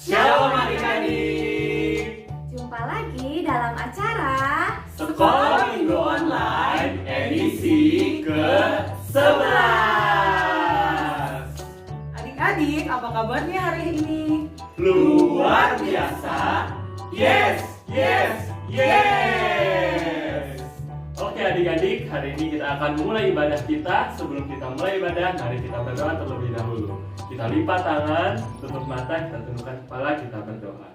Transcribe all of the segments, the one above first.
Shalom adik-adik. Jumpa lagi dalam acara Sekolah Minggu Online edisi ke-11. Adik-adik, apa kabarnya hari ini? Luar biasa. Yes, yes, yes. Oke adik-adik, hari ini kita akan memulai ibadah kita. Sebelum kita mulai ibadah, mari kita berdoa terlebih dahulu. Kita lipat tangan, tutup mata, kita tundukkan kepala, kita berdoa.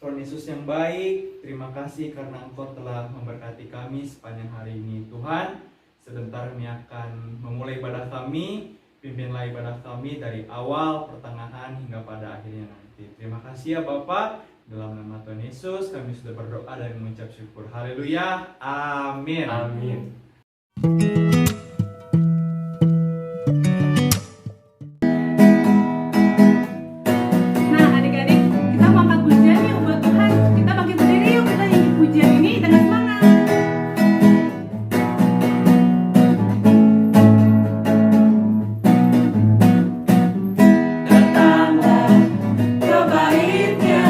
Tuhan Yesus yang baik, terima kasih karena Engkau telah memberkati kami sepanjang hari ini. Tuhan, sebentar kami akan memulai ibadah kami. Pimpinlah ibadah kami dari awal, pertengahan, hingga pada akhirnya nanti. Terima kasih ya Bapak. Dalam nama Tuhan Yesus kami sudah berdoa dan mengucap syukur. Haleluya. Amin. Amin. Nah adik-adik, kita mau angkat pujian yuk buat Tuhan. Kita bangkit berdiri yuk, kita nyanyi pujian ini dengan semangat. Datanglah ke baitnya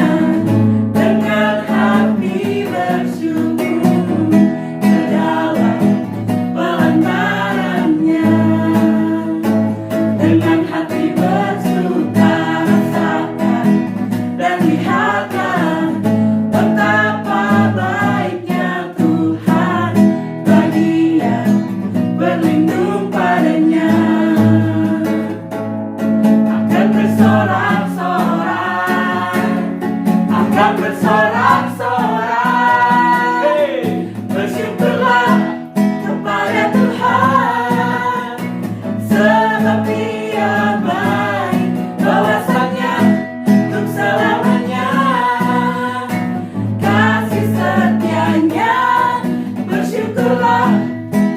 dengan hati bersyukur, ke dalam pelantarannya dengan hati bersuka rasakan dan lihatlah betapa baiknya Tuhan bagi yang berlindung padanya. Akan bersorak-sorai, akan bersorak-sorai. Bersyukurlah kepada Tuhan, sebab Dia baik, bahwasanya untuk selamanya kasih setianya. Bersyukurlah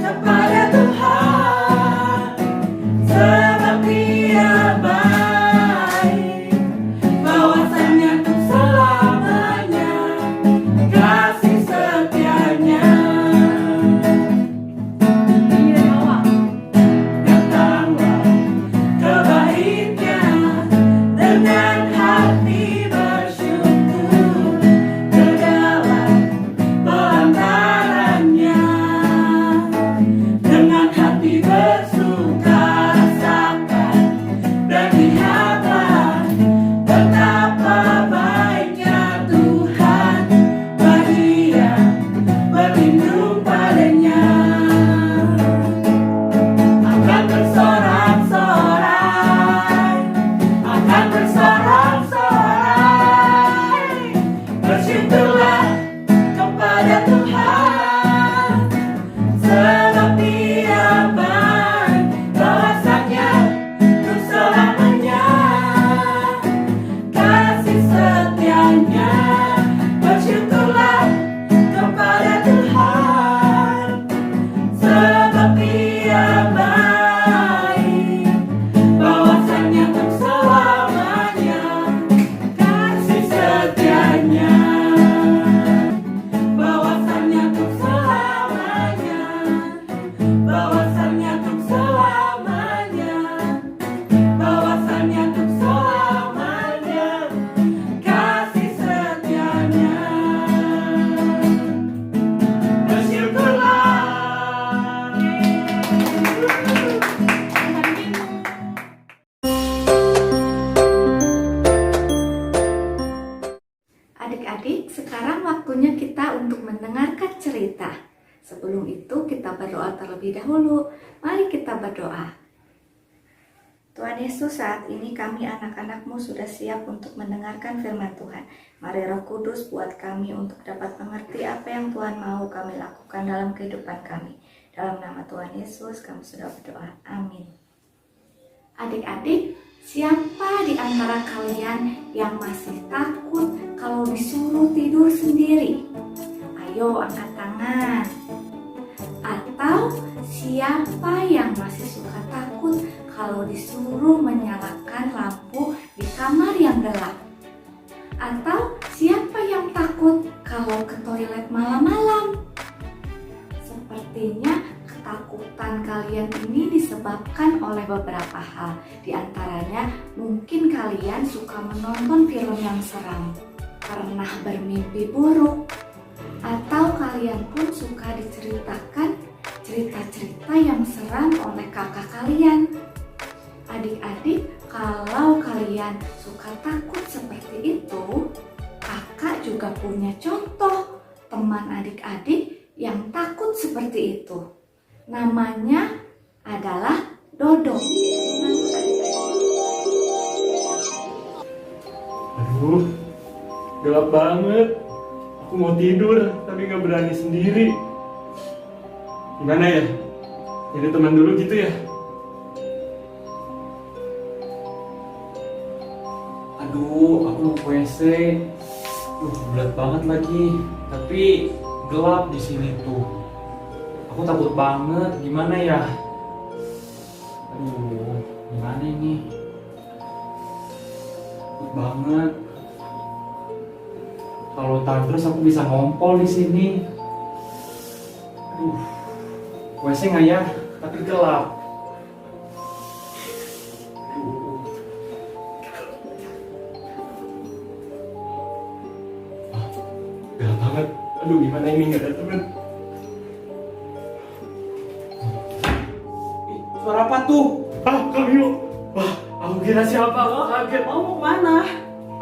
kepada Tuhan, sebab Dia baik, bahwasanya untuk selamanya kasih setianya. Iya, bawah. Datanglah ke baitnya dengan hati bersyukur, ke dalam pelantarannya dengan hati bersuka rasakan dan lihatlah betapa baiknya Tuhan bagi yang berlindung padanya. Akan bersorak-sorai, akan bersorak-sorai. Bersyukurlah kepada Tuhan, sebab Dia baik, bahwasanya untuk selamanya kasih setianya. Bersyukurlah kepada Tuhan, sebab Dia baik, bahwasanya untuk selamanya kasih setianya. Bahwasanya untuk selamanya, bahwasanya untuk selamanya, bahwasanya untuk selamanya kasih setianya. Bersyukurlah. adik-adik. Sekarang waktunya kita untuk mendengarkan cerita. Sebelum itu kita berdoa terlebih dahulu. Mari kita berdoa. Tuhan Yesus, saat ini kami anak-anak-Mu sudah siap untuk mendengarkan firman Tuhan. Mari Roh Kudus buat kami untuk dapat mengerti apa yang Tuhan mau kami lakukan dalam kehidupan kami. Dalam nama Tuhan Yesus kami sudah berdoa. Amin. Adik-adik, siapa di antara kalian yang masih takut kalau disuruh tidur sendiri? Ayo angkat tangan. Atau siapa yang masih suka takut kalau disuruh menyalakan lampu di kamar yang gelap? Atau siapa yang takut kalau ke toilet malam-malam? Sepertinya ketakutan kalian ini disebabkan oleh beberapa hal. Di antaranya mungkin Mungkin kalian suka menonton film yang seram, pernah bermimpi buruk, atau kalian pun suka diceritakan cerita-cerita yang seram oleh kakak kalian. Adik-adik, kalau kalian suka takut seperti itu, kakak juga punya contoh teman adik-adik yang takut seperti itu. Namanya adalah Dodo. Aduh, gelap banget. Aku mau tidur, tapi gak berani sendiri. Gimana ya? Jadi teman dulu gitu ya? Aduh, aku mau ke WC. Berat banget lagi. Tapi gelap di sini tuh. Aku takut banget. Gimana ya? Aduh, gimana ini? Takut banget. Kalau tahan terus aku bisa ngompol di sini. Aduh, WC nggak ya? Tapi gelap. Gelap banget. Aduh, gimana ini gak ada teman? Suara apa tuh? Kak Bimo. Wah, aku kira siapa? Aku kaget. Mau kemana?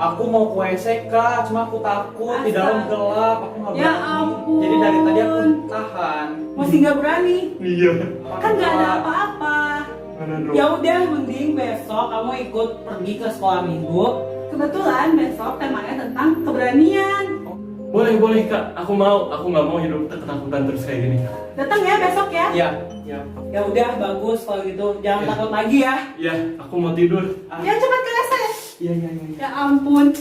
Aku mau ke WC Kak, cuma aku takut di dalam gelap. Aku nggak berani. Ya ampun. Jadi dari tadi aku tahan. Masih nggak berani? Iya. Kan nggak ada apa-apa. Mana dong? Ya udah, mending besok kamu ikut pergi ke sekolah minggu. Kebetulan besok temanya tentang keberanian. Boleh Kak. Aku mau. Aku nggak mau hidup ketakutan terus kayak gini. Datang ya besok ya. Iya. Ya. Ya udah, bagus kalau gitu. Jangan Ya. takut lagi ya. Iya, aku mau tidur. Ya cepat ke WC. Iya. Ya ampun.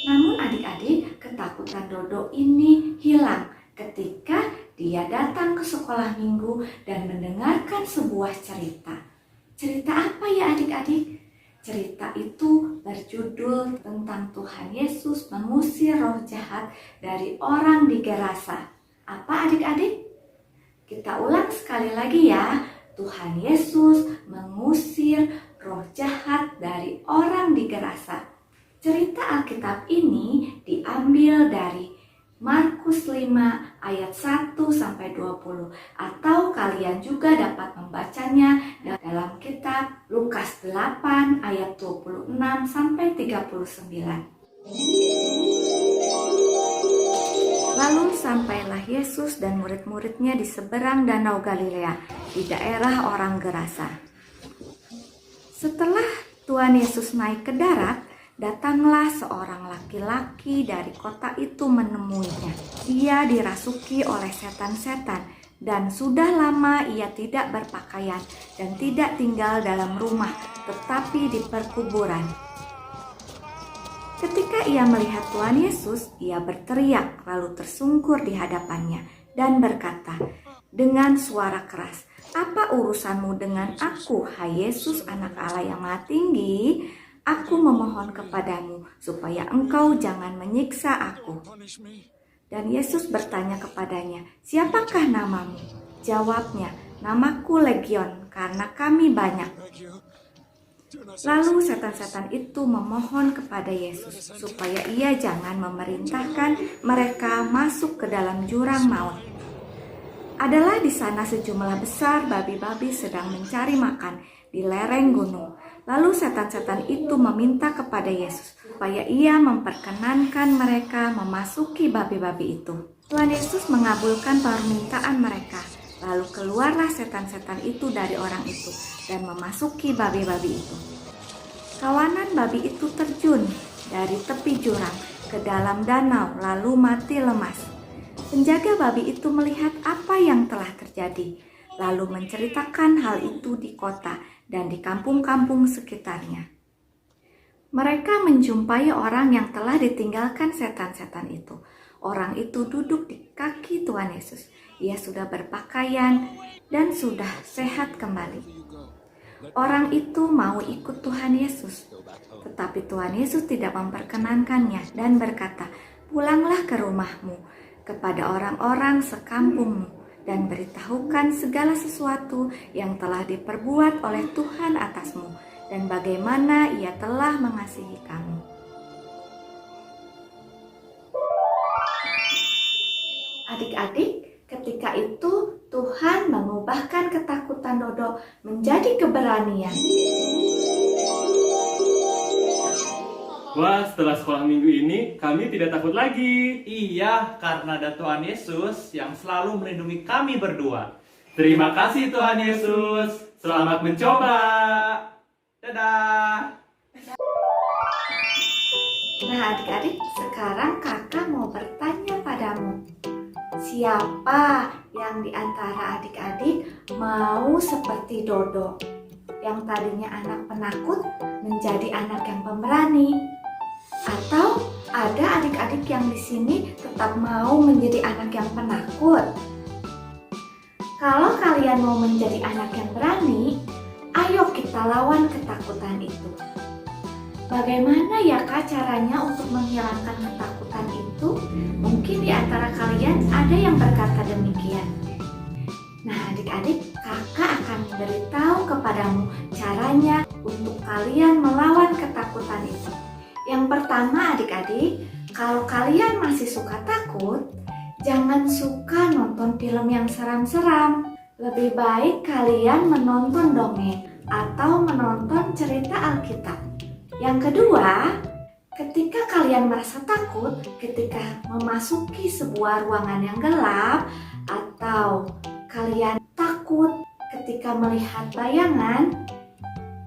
Namun adik-adik, ketakutan Dodo ini hilang ketika dia datang ke sekolah minggu dan mendengarkan sebuah cerita. Cerita apa ya adik-adik? Cerita itu berjudul tentang Tuhan Yesus mengusir roh jahat dari orang di Gerasa. Apa adik-adik? Kita ulang sekali lagi ya. Tuhan Yesus mengusir roh jahat dari orang di Gerasa. Cerita Alkitab ini diambil dari Markus 5 ayat 1 sampai 20, atau kalian juga dapat membacanya dalam kitab Lukas 8 ayat 26 sampai 39. Lalu sampailah Yesus dan murid-muridnya di seberang Danau Galilea, di daerah orang Gerasa. Setelah Tuhan Yesus naik ke darat, datanglah seorang laki-laki dari kota itu menemuinya. Ia dirasuki oleh setan-setan, dan sudah lama ia tidak berpakaian dan tidak tinggal dalam rumah, tetapi di perkuburan. Ketika ia melihat Tuhan Yesus, ia berteriak lalu tersungkur di hadapannya dan berkata dengan suara keras, "Apa urusanmu dengan aku, hai Yesus, anak Allah yang Maha Tinggi? Aku memohon kepadamu supaya engkau jangan menyiksa aku." Dan Yesus bertanya kepadanya, "Siapakah namamu?" Jawabnya, "Namaku Legion, karena kami banyak." Lalu setan-setan itu memohon kepada Yesus supaya ia jangan memerintahkan mereka masuk ke dalam jurang maut. Adalah di sana sejumlah besar babi-babi sedang mencari makan di lereng gunung. Lalu setan-setan itu meminta kepada Yesus supaya ia memperkenankan mereka memasuki babi-babi itu. Tuhan Yesus mengabulkan permintaan mereka. Lalu keluarlah setan-setan itu dari orang itu dan memasuki babi-babi itu. Kawanan babi itu terjun dari tepi jurang ke dalam danau lalu mati lemas. Penjaga babi itu melihat apa yang telah terjadi, lalu menceritakan hal itu di kota dan di kampung-kampung sekitarnya. Mereka menjumpai orang yang telah ditinggalkan setan-setan itu. Orang itu duduk di kaki Tuhan Yesus. Ia sudah berpakaian dan sudah sehat kembali. Orang itu mau ikut Tuhan Yesus, tetapi Tuhan Yesus tidak memperkenankannya dan berkata, "Pulanglah ke rumahmu, kepada orang-orang sekampungmu, dan beritahukan segala sesuatu yang telah diperbuat oleh Tuhan atasmu dan bagaimana Ia telah mengasihi kamu. Adik-adik, ketika itu Tuhan mengubahkan ketakutan Dodo menjadi keberanian. Wah, setelah sekolah minggu ini, kami tidak takut lagi. Iya, karena ada Tuhan Yesus yang selalu melindungi kami berdua. Terima kasih Tuhan Yesus. Selamat mencoba. Dadah. Nah adik-adik, sekarang kakak mau bertanya padamu. Siapa yang di antara adik-adik mau seperti Dodo? Yang tadinya anak penakut menjadi anak yang pemberani? Atau ada adik-adik yang di sini tetap mau menjadi anak yang penakut? Kalau kalian mau menjadi anak yang berani, ayo kita lawan ketakutan itu. Bagaimana ya Kak caranya untuk menghilangkan ketakutan itu? Mungkin di antara kalian ada yang berkata demikian. Nah adik-adik, kakak akan memberitahu kepadamu caranya untuk kalian melawan ketakutan itu. Yang pertama adik-adik, kalau kalian masih suka takut, jangan suka nonton film yang seram-seram. Lebih baik kalian menonton dongeng atau menonton cerita Alkitab. Yang kedua, ketika kalian merasa takut, ketika memasuki sebuah ruangan yang gelap, atau kalian takut ketika melihat bayangan,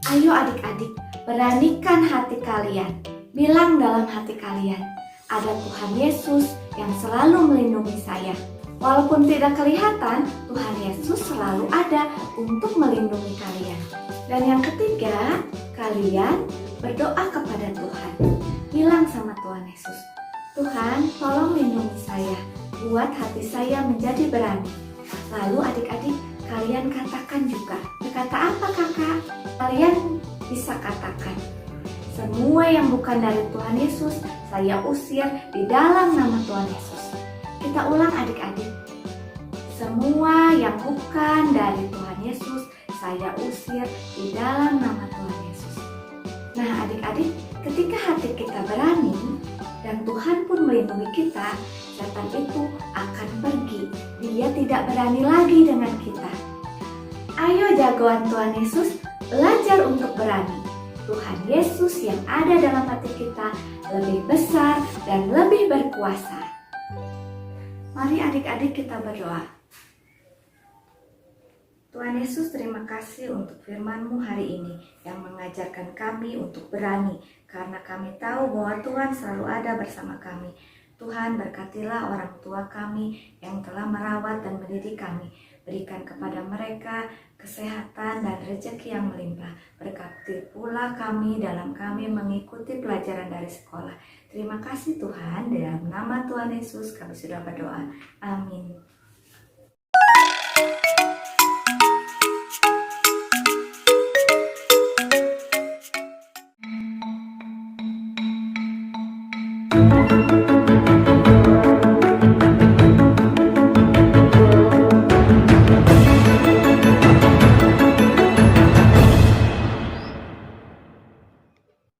ayo adik-adik, beranikan hati kalian. Bilang dalam hati kalian, ada Tuhan Yesus yang selalu melindungi saya. Walaupun tidak kelihatan, Tuhan Yesus selalu ada untuk melindungi kalian. Dan yang ketiga, kalian berdoa kepada Tuhan. Bilang sama Tuhan Yesus, Tuhan tolong lindungi saya, buat hati saya menjadi berani. Lalu adik-adik, kalian katakan juga. Kata apa kakak? Kalian bisa katakan, semua yang bukan dari Tuhan Yesus, saya usir di dalam nama Tuhan Yesus. Kita ulang adik-adik. Semua yang bukan dari Tuhan Yesus, saya usir di dalam nama Tuhan Yesus. Nah adik-adik, ketika hati kita berani dan Tuhan pun melindungi kita, setan itu akan pergi. Dia tidak berani lagi dengan kita. Ayo jagoan Tuhan Yesus, belajar untuk berani. Tuhan Yesus yang ada dalam hati kita lebih besar dan lebih berkuasa. Mari adik-adik kita berdoa. Tuhan Yesus, terima kasih untuk firman-Mu hari ini yang mengajarkan kami untuk berani, karena kami tahu bahwa Tuhan selalu ada bersama kami. Tuhan, berkatilah orang tua kami yang telah merawat dan mendidik kami. Berikan kepada mereka kesehatan dan rezeki yang melimpah. Berkati pula kami dalam kami mengikuti pelajaran dari sekolah. Terima kasih Tuhan, dalam nama Tuhan Yesus kami sudah berdoa. Amin. Thank you.